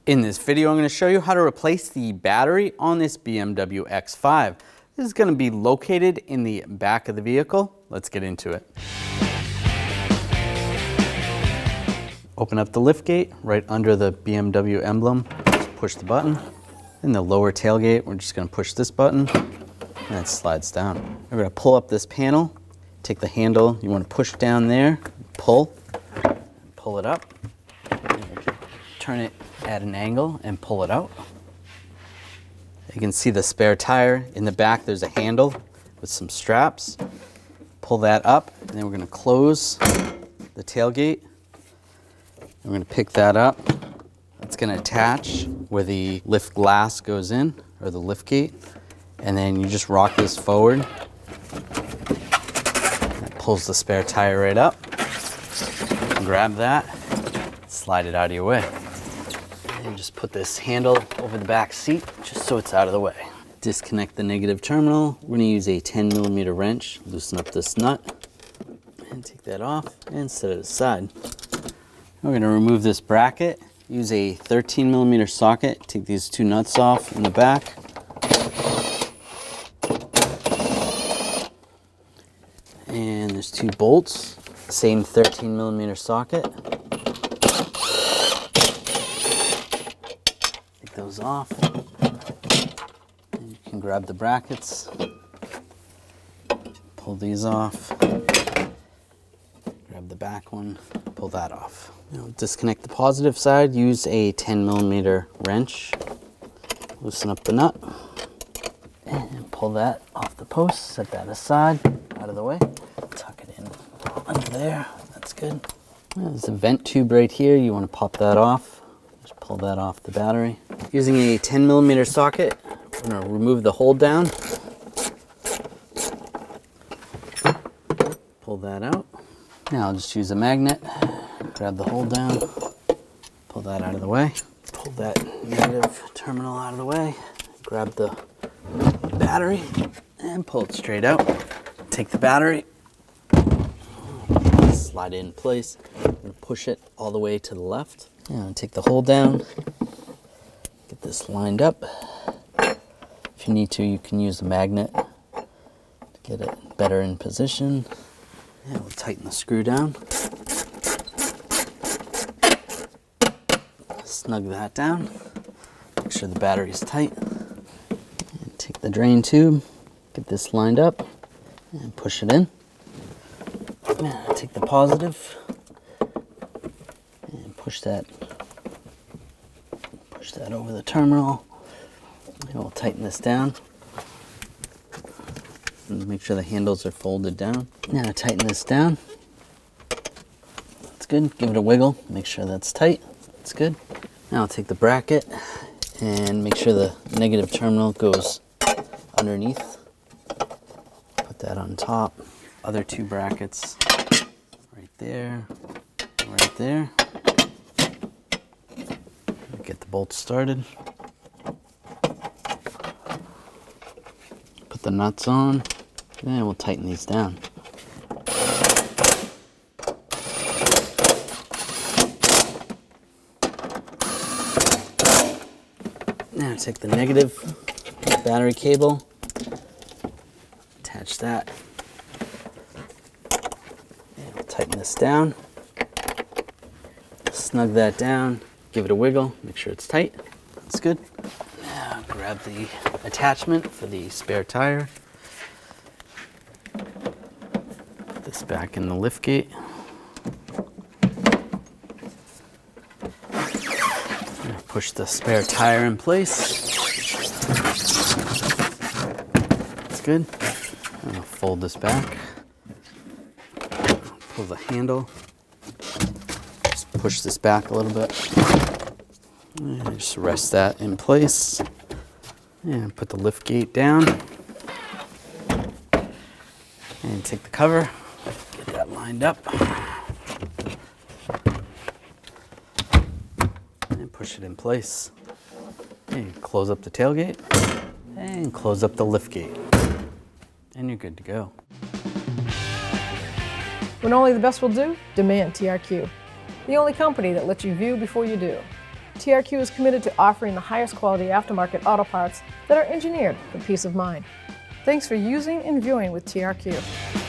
In this video, I'm going to show you how to replace the battery on this BMW X5. This is going to be located in the back of the vehicle. Let's get into it. Open up the liftgate right under the BMW emblem. Just push the button. In the lower tailgate, we're just going to push this button and it slides down. We're going to pull up this panel, take the handle, you want to push down there, pull it up, turn it at an angle and pull it out. You can see the spare tire. In the back there's a handle with some straps. Pull that up and then we're going to close the tailgate. We're going to pick that up. That's going to attach where the lift glass goes in, or the lift gate. And then you just rock this forward. That pulls the spare tire right up. Grab that, slide it out of your way. And just put this handle over the back seat just so it's out of the way. Disconnect the negative terminal. We're going to use a 10mm wrench. Loosen up this nut and take that off and set it aside. We're going to remove this bracket. Use a 13mm socket. Take these two nuts off in the back. And there's two bolts. Same 13mm socket. Take those off. And you can grab the brackets. Pull these off. Grab the back one. Pull that off. Now disconnect the positive side. Use a 10mm wrench. Loosen up the nut. And pull that off the post. Set that aside, out of the way. Tuck it in under there. That's good. There's a vent tube right here. You want to pop that off. Just pull that off the battery. Using a 10mm socket, we're going to remove the hold down. Pull that out. Now I'll just use a magnet. Grab the hold down. Pull that out of the way. Pull that negative terminal out of the way. Grab the battery and pull it straight out. Take the battery. Slide it in place. I'm going to push it all the way to the left. And take the hold down. Get this lined up. If you need to, you can use a magnet to get it better in position. And we'll tighten the screw down. Snug that down. Make sure the battery is tight. And take the drain tube. Get this lined up and push it in. And take the positive and push that over the terminal. And we'll tighten this down. And make sure the handles are folded down. Now tighten this down. That's good. Give it a wiggle. Make sure that's tight. That's good. Now I'll take the bracket and make sure the negative terminal goes underneath. Put that on top. Other two brackets right there, right there. Get the bolts started. Put the nuts on, and we'll tighten these down. Now take the negative battery cable, attach that. And we'll tighten this down. Snug that down. Give it a wiggle, make sure it's tight. That's good. Now grab the attachment for the spare tire. Put this back in the lift gate. Push the spare tire in place. That's good. I'm gonna fold this back. Pull the handle. Just push this back a little bit. And just rest that in place. And put the lift gate down. And take the cover. Get that lined up. And push it in place. And close up the tailgate. And close up the lift gate. And you're good to go. When only the best will do, demand TRQ. The only company that lets you view before you do. TRQ is committed to offering the highest quality aftermarket auto parts that are engineered for peace of mind. Thanks for using and viewing with TRQ.